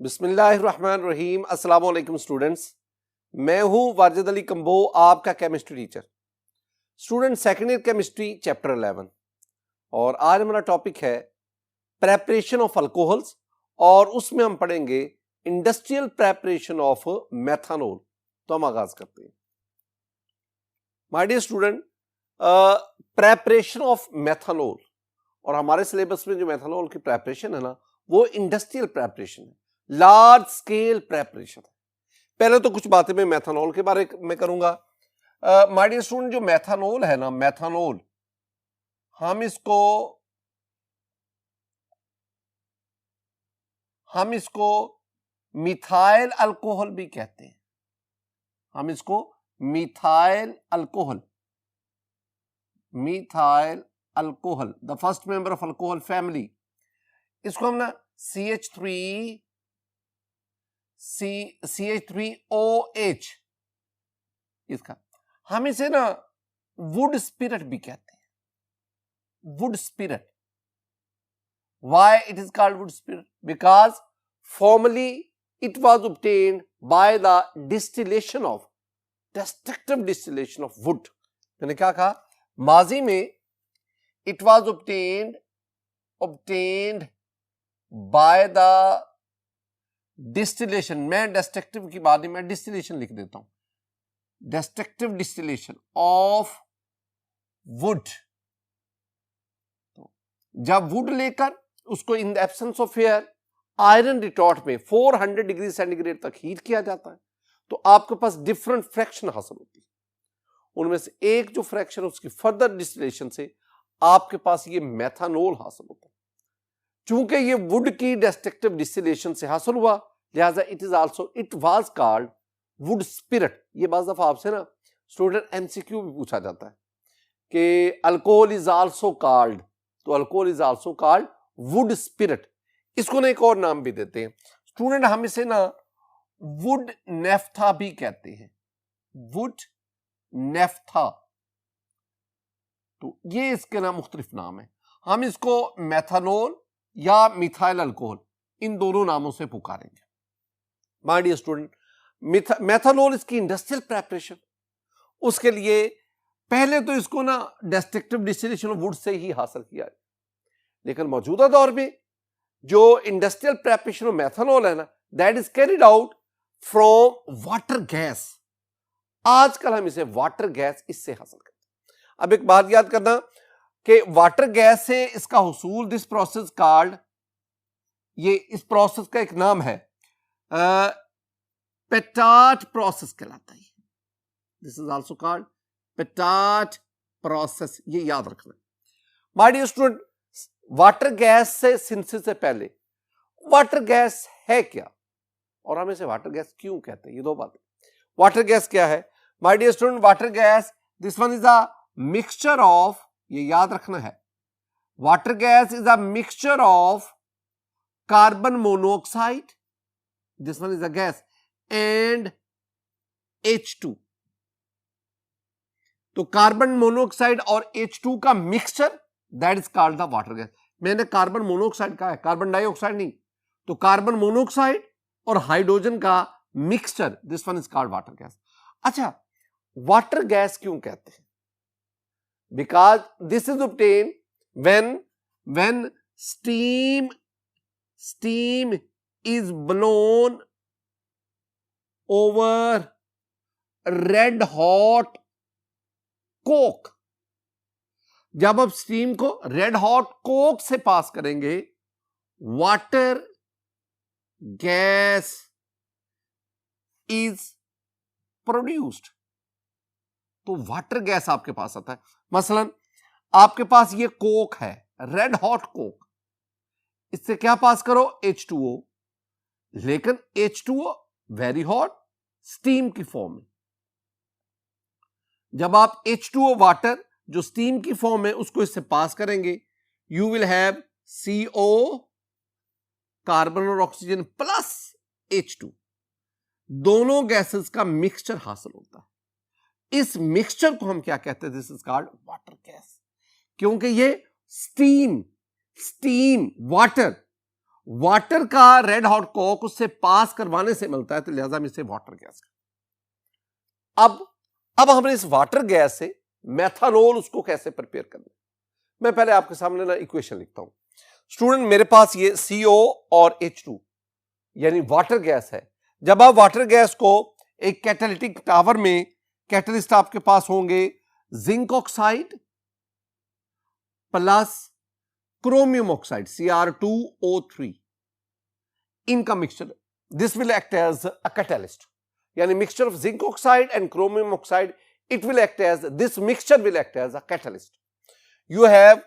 बिस्मिल्लाहिर्रहमानिर्रहीम। अस्सलाम वालेकुम स्टूडेंट्स, मैं हूं वाजिद अली कंबो, आपका chemistry teacher. Student, second year chemistry chapter 11 और आज हमारा टॉपिक है प्रेपरेशन ऑफ अल्कोहल्स और उसमें हम पढ़ेंगे इंडस्ट्रियल प्रेपरेशन ऑफ मेथनॉल। तो हम आगाज करते हैं। My dear student, preparation of methanol और हमारे सिलेबस में जो मेथनॉल की प्रेपरेशन है ना, वो इंडस्ट्रियल प्रेपरेशन है, लार्ज स्केल प्रेपरेशन है। पहले तो कुछ बातें मैं मेथनॉल के बारे में करूंगा। माय डियर स्टूडेंट, जो मेथनॉल है ना, मेथनॉल हम इसको मिथाइल अल्कोहल भी कहते हैं। हम इसको methyl alcohol, the first member of alcohol family, इसको हम ना CH3OH, इसका हम इसे ना वुड स्पिरिट भी कहते हैं। Would spirit, why it is called wood spirit? Because formerly it was obtained by the destructive distillation of wood. मैंने क्या कहा? माजी में it was obtained by the distillation, मैं destructive की बात नहीं, मैं distillation लिख देता हूं, destructive distillation of wood। जब वुड लेकर उसको in the absence of air iron retort में 400 डिग्री सेंटीग्रेड तक हीट किया जाता है, तो आपके पास डिफरेंट फ्रैक्शन हासिल होती है। उनमें से एक जो फ्रैक्शन उसकी फर्दर डिस्टिलेशन से आपके पास ये मेथनॉल हासिल होता है। चूंकि ये वुड की डिस्ट्रक्टिव डिस्टिलेशन से हासिल हुआ, लिहाजा it was called would spirit. ये बाज़ दफा आपसे ना स्टूडेंट एमसीक्यू भी पूछा जाता है कि अल्कोहल इज आल्सो कॉल्ड, तो alcohol is also called would spirit. इसको ना एक और नाम भी देते हैं स्टूडेंट, हम इसे ना वुड नेफ्था भी कहते हैं। वुड नेफ्था, तो ये इसके ना मुख्तलिफ नाम है। हम इसको मेथनॉल या मिथाइल अल्कोहल, इन दोनों नामों से पुकारेंगे। माय डियर स्टूडेंट, मेथनॉल इसकी इंडस्ट्रियल प्रेपरेशन, उसके लिए पहले तो इसको ना destructive distillation of would say ही हासिल किया है, लेकिन मौजूदा दौर में जो इंडस्ट्रियल प्रेपरेशन ऑफ मेथनॉल है ना, that is carried out from water gas. आजकल हम इसे वाटर गैस इससे हासिल करते हैं। अब एक बात याद करना कि वाटर गैस से इसका हुसूल, दिस प्रोसेस कॉल्ड, ये इस प्रोसेस का एक नाम है पेटार्ट प्रोसेस कहलाता है। This is also called Patart process, ये याद रखना। My dear student, water gas से सिंथेसिस से पहले वाटर गैस है क्या और हम इसे वाटर गैस क्यों कहते हैं, ये दो बातें। वाटर गैस क्या है my dear student? Water gas, this one is a mixture of, ये याद रखना है, water gas is a mixture of carbon monoxide, this one is a gas, and H2। तो कार्बन मोनोऑक्साइड और H2 का mixture, that is called the water gas. मैंने carbon monoxide कहा है, कार्बन डाइऑक्साइड नहीं। तो कार्बन मोनोऑक्साइड और hydrogen का mixture, this one is called water gas. अच्छा, वाटर गैस क्यों कहते हैं? Because this is obtain when steam is blown over red hot Coke. जब आप स्टीम को रेड हॉट कोक से पास करेंगे, वाटर गैस इज प्रोड्यूस्ड, तो वाटर गैस आपके पास आता है। मसलन आपके पास ये कोक है, रेड हॉट कोक, इससे क्या पास करो? H2O, लेकिन H2O वेरी हॉट स्टीम की फॉर्म में। जब आप H2O वाटर जो स्टीम की फॉर्म है उसको इससे पास करेंगे, you will have CO, carbon और ऑक्सीजन प्लस H2, दोनों गैसेस का मिक्सचर हासिल होता है। इस मिक्सचर को हम क्या कहते हैं? This is called water gas, क्योंकि ये स्टीम वाटर वाटर का रेड हॉट कोक उससे पास करवाने से मिलता है, तो लिहाजा हम इसे वाटर गैस। अब हमने इस वाटर गैस से मेथानॉल उसको कैसे प्रिपेयर करना है, मैं पहले आपके सामने ना इक्वेशन लिखता हूं। स्टूडेंट, मेरे पास ये CO और H2 यानी वाटर गैस है। जब आप वाटर गैस को एक कैटालिटिक टावर में, कैटलिस्ट आपके पास होंगे zinc oxide plus chromium oxide Cr2O3, इनका mixture, this will act as a catalyst, यानी mixture of zinc oxide and chromium oxide, it will act as, this mixture will act as a catalyst. You have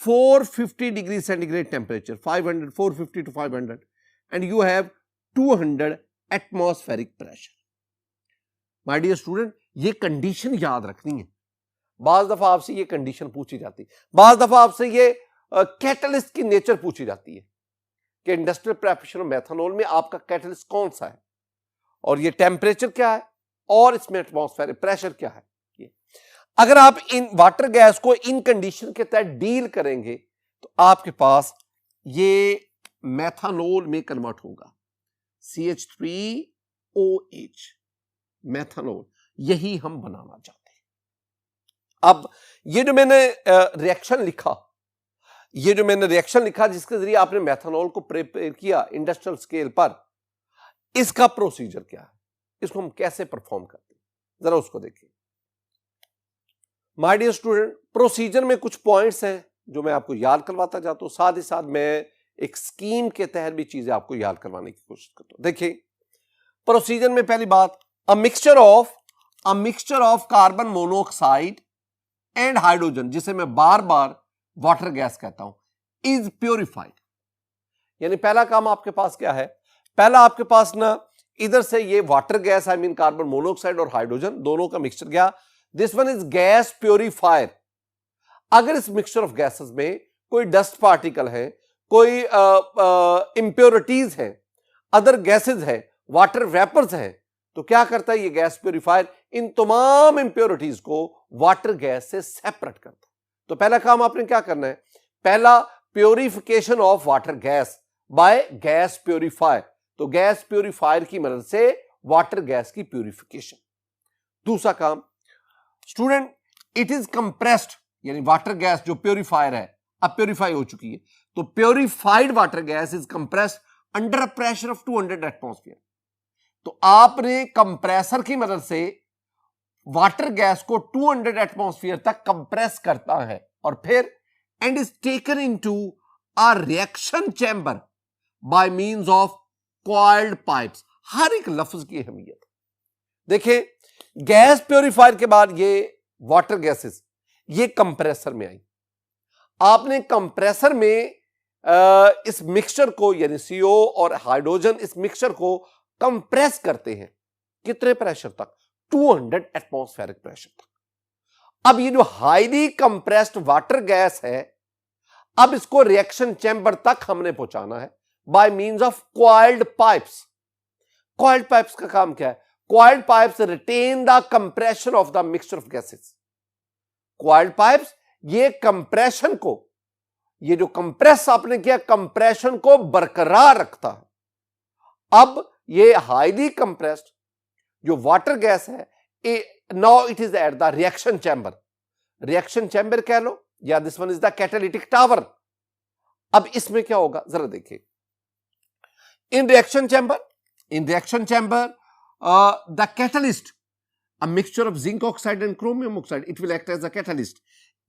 450 degrees centigrade temperature, 450 to 500, and you have 200 atmospheric pressure. My dear student, ये condition याद रखनी है। बाज दफा आपसे ये condition पूछी जाती है, बाज दफा आपसे ये कैटलिस्ट की नेचर पूछी जाती है कि इंडस्ट्रियल प्रिपरेशन मेथनॉल में आपका कैटलिस्ट कौन सा है, और ये टेम्परेचर क्या है, और इसमें एटमॉस्फेरिक प्रेशर क्या है। अगर आप इन वाटर गैस को इन कंडीशन के तहत डील करेंगे तो आपके पास ये मेथनॉल में कन्वर्ट होगा, CH3OH, मेथनॉल, यही हम बनाना चाहते हैं। अब ये जो मैंने रिएक्शन लिखा, जिसके जरिए आपने मेथनॉल को प्रिपेयर किया इंडस्ट्रियल स्केल पर, इसका प्रोसीजर क्या है, इसको हम कैसे परफॉर्म करते हैं, जरा उसको देखिए। माय डियर स्टूडेंट, प्रोसीजर में कुछ पॉइंट्स हैं जो मैं आपको याद करवाता जाता हूं, साथ ही साथ मैं एक स्कीम के तहत भी चीजें आपको याद करवाने की कोशिश करता हूं। देखिए, प्रोसीजर में पहली बात, अ mixture of carbon monoxide and hydrogen, जिसे मैं बार बार वाटर गैस कहता हूं, इज प्योरिफाइड। यानी पहला काम आपके पास क्या है, पहला आपके पास ना इधर से ये वाटर गैस, आई मीन कार्बन मोनोऑक्साइड और हाइड्रोजन दोनों का मिक्सचर गया, this one is gas purifier. अगर इस मिक्सचर ऑफ गैसेस में कोई डस्ट पार्टिकल है, कोई इंप्योरिटीज है, अदर गैसेस है, वाटर वेपर्स है, तो क्या करता है ये गैस प्योरीफायर, इन तमाम इंप्योरिटीज को वाटर गैस से सेपरेट करता है। तो पहला काम आपने क्या करना है, पहला purification of water gas by gas purifier, तो गैस प्योरीफायर की मदद से वाटर गैस की प्योरिफिकेशन। दूसरा काम स्टूडेंट, इट इज कंप्रेस्ड, यानी वाटर गैस जो प्योरीफायर है अब प्योरीफाई हो चुकी है, तो purified water gas is compressed under a pressure of 200 atmosphere. तो आपने कंप्रेसर की मदद से वाटर गैस को 200 एटमॉस्फेयर तक कंप्रेस करता है, और फिर and is taken into a reaction chamber by means of coiled pipes. हर एक लफ्ज की अहमियत देखिए, गैस प्योरीफायर के बाद ये वाटर गैसेस ये कंप्रेसर में आई, आपने कंप्रेसर में इस मिक्सचर को, यानी CO और हाइड्रोजन, इस मिक्सचर को कंप्रेस करते हैं कितने प्रेशर तक, 200 एटमॉस्फेरिक प्रेशर तक। अब ये जो हाईली कंप्रेस्ड वाटर गैस है, अब इसको रिएक्शन चैम्बर तक हमने पहुंचाना है bye means of coiled pipes. Coiled pipes का काम क्या है, coiled pipes retain the compression of the mixture of gases. coiled pipes ये कंप्रेशन को, ये जो कंप्रेस आपने किया, कंप्रेशन को बरकरार रखता है। अब ये हाईली कंप्रेस्ड जो वाटर गैस है, now it is at the reaction chamber, reaction chamber कह लो, या this one is the catalytic tower. अब इसमें क्या होगा जरा देखिए, in reaction chamber the catalyst, a mixture of zinc oxide and chromium oxide, it will act as a catalyst,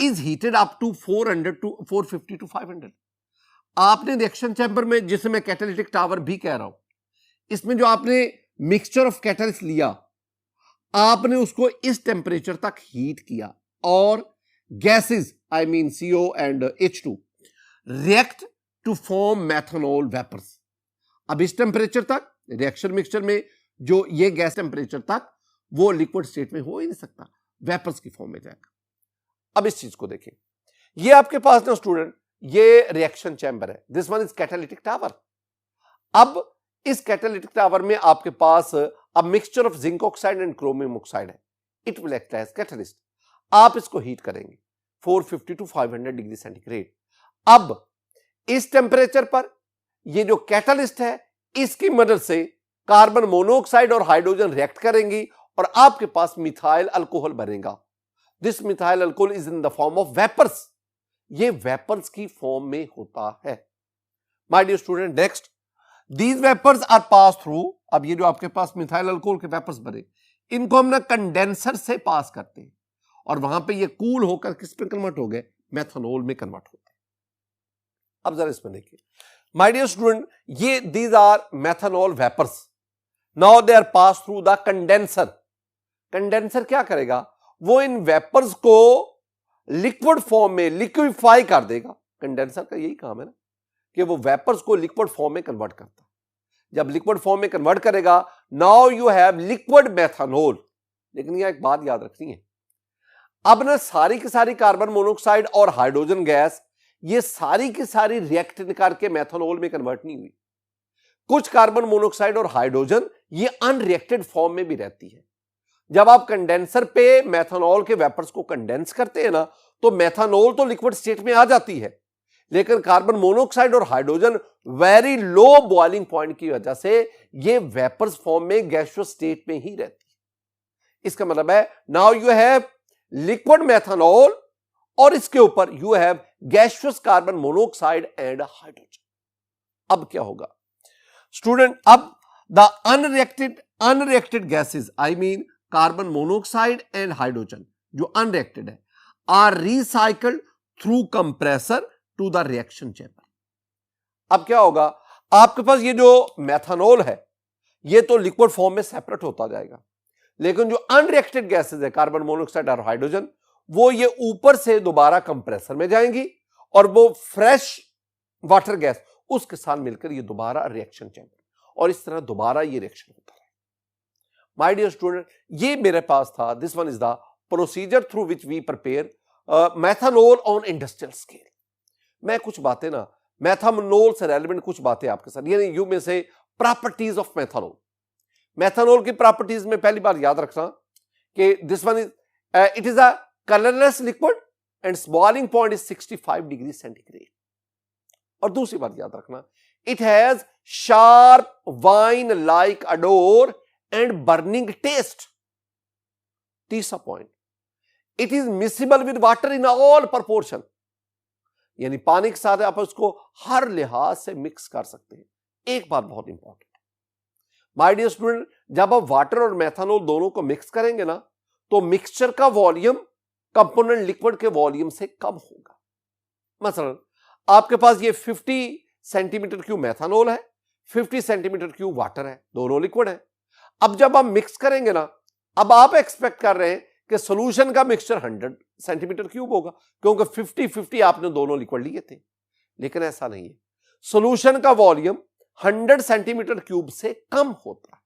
is heated up to 400 to 450 to 500। आपने reaction chamber में, जिसे मैं कैटालिटिक टावर भी कह रहा हूं, इसमें जो आपने मिक्सचर ऑफ कैटलिस्ट लिया, आपने उसको इस टेम्परेचर तक हीट किया, और gases, I mean CO and H2 react to form methanol vapours. अब इस टेम्परेचर तक रिएक्शन मिक्सचर में जो ये गैस टेम्परेचर तक वो लिक्विड स्टेट में हो ही नहीं सकता, वेपर्स की फॉर्म में जाएगा। अब इस चीज को देखें, ये आपके पास ना स्टूडेंट, ये रिएक्शन चैम्बर है, this one is catalytic tower. अब इस कैटालिटिक टावर में आपके पास अब mixture of zinc oxide and chromium oxide है, it will act as catalyst. आप इसको हीट करेंगे 450 टू 500 डिग्री सेंटीग्रेड। अब इस टेम्परेचर पर ये जो कैटलिस्ट है इसकी मदद से कार्बन मोनोऑक्साइड और हाइड्रोजन रिएक्ट करेंगी और आपके पास मिथाइल अल्कोहल बनेगा। This methyl alcohol is in the form of vapours. ये वेपर्स की फॉर्म में होता है। My dear student, next, these vapours are pass through. अब ये जो आपके पास मिथाइल अल्कोहल के वेपर्स बने, इनको हम ना कंडेंसर से पास करते हैं और वहां पे ये कूल होकर किस पे कन्वर्ट हो गए, मेथनॉल में कन्वर्ट होते हैं। अब जरा इसमें देखिए माय डियर स्टूडेंट, ये these are methanol vapours. Now they are pass through the condenser. Condenser क्या करेगा, वो इन वेपर्स को लिक्विड फॉर्म में लिक्विफाई कर देगा। कंडेंसर का यही काम है ना कि वो वेपर्स को लिक्विड फॉर्म में कन्वर्ट करता है। जब लिक्विड फॉर्म में कन्वर्ट करेगा, now you have liquid methanol. लेकिन यह एक बात याद रखनी है, अब ना सारी की सारी कार्बन मोनोऑक्साइड और हाइड्रोजन गैस ये सारी की सारी रिएक्ट करके मेथनॉल में कन्वर्ट नहीं हुई। कुछ कार्बन मोनोऑक्साइड और हाइड्रोजन ये अनरिएक्टेड फॉर्म में भी रहती है। जब आप कंडेंसर पे मेथनॉल के वेपर्स को कंडेंस करते हैं ना, तो मेथनॉल तो लिक्विड स्टेट में आ जाती है, लेकिन कार्बन मोनोऑक्साइड और hydrogen very low boiling point की वजह से ये वेपर्स फॉर्म में गैसियस स्टेट में ही रहती है। इसका मतलब है now you have liquid methanol और इसके ऊपर you have gaseous carbon monoxide and hydrogen. अब क्या होगा स्टूडेंट, अब the unreacted gases, I mean carbon monoxide and hydrogen जो अनरिएक्टेड है, are recycled through compressor to the reaction chamber. अब क्या होगा, आपके पास ये जो मेथनॉल है ये तो लिक्विड फॉर्म में सेपरेट होता जाएगा, लेकिन जो अनरिएक्टेड गैसेस है कार्बन मोनोऑक्साइड और हाइड्रोजन, वो ये ऊपर से दोबारा कंप्रेसर में जाएंगी और वो फ्रेश वाटर गैस उसके साथ मिलकर ये दोबारा रिएक्शन चैम्बर, और इस तरह दोबारा ये रिएक्शन होता है। माय डियर स्टूडेंट, ये मेरे पास था, this one is the procedure through which we prepare methanol on industrial scale. मैं कुछ बातें ना मेथनॉल से रेलेवेंट कुछ बातें आपके साथ, यानी यू में से प्रॉपर्टीज ऑफ मेथनॉल। मेथनॉल की प्रॉपर्टीज में पहली बार याद रखना कि this one is it is a colourless liquid and boiling point is 65 degree centigrade. और दूसरी बात याद रखना, it has sharp wine like odour and burning taste. तीसरा point, it is miscible with water in all proportion, यानी पानी के साथ आप उसको हर लिहाज से मिक्स कर सकते हैं। एक बात बहुत इंपॉर्टेंट है माय डियर स्टूडेंट, जब आप वाटर और मेथनॉल दोनों को मिक्स करेंगे ना, तो मिक्सचर का वॉल्यूम कंपोनेंट लिक्विड के वॉल्यूम से कम होगा। मसलन आपके पास ये 50 सेंटीमीटर क्यूब मेथनॉल है, 50 सेंटीमीटर क्यूब वाटर है, दोनों लिक्विड है। अब जब आप मिक्स करेंगे ना, अब आप एक्सपेक्ट कर रहे हैं कि सॉल्यूशन का मिक्सचर 100 सेंटीमीटर क्यूब होगा, क्योंकि 50-50 आपने दोनों लिक्विड लिए थे। लेकिन ऐसा नहीं है, सॉल्यूशन का वॉल्यूम 100 सेंटीमीटर क्यूब से कम होता है,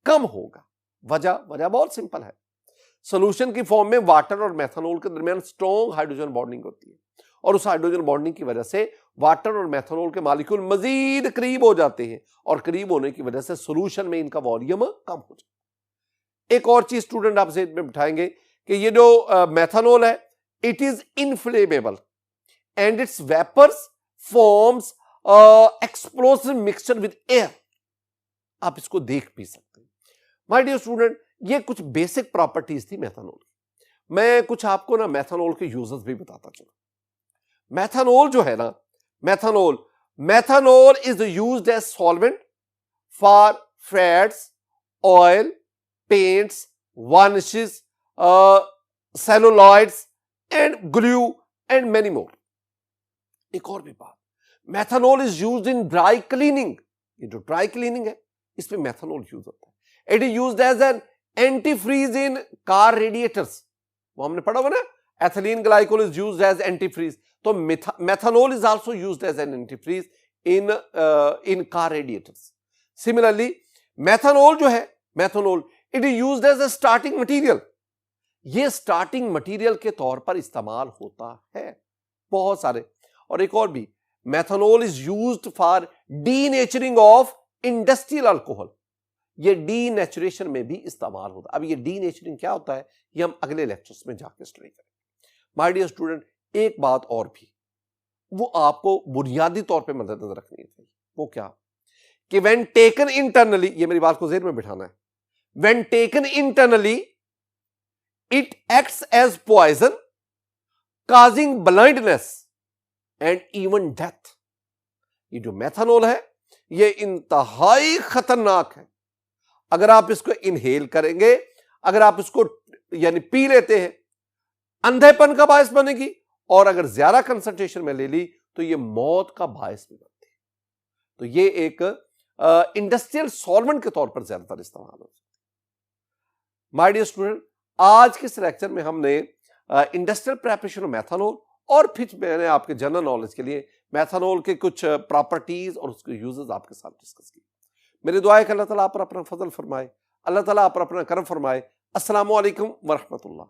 कम होगा। वजह बहुत सिंपल है, सॉल्यूशन की फॉर्म में वाटर और मेथनॉल के दरमियान स्ट्रॉन्ग हाइड्रोजन बॉन्डिंग होती है, और उस हाइड्रोजन बॉन्डिंग की वजह से वाटर और मेथनॉल के मॉलिक्यूल मजीद करीब हो जाते हैं, और करीब होने की वजह से सॉल्यूशन में इनका वॉल्यूम कम हो जाता है। एक और चीज स्टूडेंट आपसे में बिठाएंगे कि ये जो मेथनॉल है, it is inflammable and its vapours forms explosive mixture with air. आप इसको देख भी सकते हैं। माय डियर स्टूडेंट, ये कुछ बेसिक प्रॉपर्टीज थी मेथनॉल की। मैं कुछ आपको ना मेथनॉल के यूजेस भी बताता चलूं। मेथनॉल जो है ना, methanol is used as solvent for fats, oil, paints, varnishes, celluloids and glue and many more. एक और भी बात, methanol is used in dry cleaning. ये जो ड्राई क्लीनिंग है इसमें मेथनॉल यूज होता है। It is used as an antifreeze in car radiators. वो हमने पढ़ा हुआ ना, ethylene glycol is used as antifreeze, तो methanol is also used as an antifreeze in car radiators. Similarly methanol जो है, methanol it is used as a starting material. ये starting material के तौर पर इस्तेमाल होता है बहुत सारे। और एक और भी, methanol is used for denaturing of industrial alcohol. ये डीनेचुरेशन में भी इस्तेमाल होता है। अब ये डीनेचरिंग क्या होता है, ये हम अगले लेक्चर्स में जाकर स्टडी करेंगे। माय डियर स्टूडेंट, एक बात और भी, वो आपको बुनियादी तौर पे मद्देनजर रखनी चाहिए। वो क्या कि व्हेन टेकन इंटरनली, ये मेरी बात को ज़हन में बिठाना है, when taken internally it acts as poison causing blindness and even death. ये जो मेथनॉल है ये इंतहाई खतरनाक है। अगर आप इसको इनहेल करेंगे, अगर आप इसको यानी पी लेते हैं, अंधेपन का बायस बनेगी, और अगर ज्यादा कंसंट्रेशन में ले ली तो ये मौत का बायस भी बनती है। तो ये एक इंडस्ट्रियल सॉल्वेंट के तौर पर ज्यादातर इस्तेमाल होता है। माय डियर स्टूडेंट, आज के इस लेक्चर में हमने इंडस्ट्रियल प्रिपरेशन ऑफ मेथनॉल और फिर मैंने आपके जनरल नॉलेज के लिए मेथनॉल के कुछ प्रॉपर्टीज और उसके यूजेस आपके साथ डिस्कस किए। मेरी दुआ है कि अल्लाह ताला आप पर अपना फजल फरमाए, अल्लाह ताला आप पर अपना करम फरमाए। अस्सलामु अलैकुम व रहमतुल्लाह।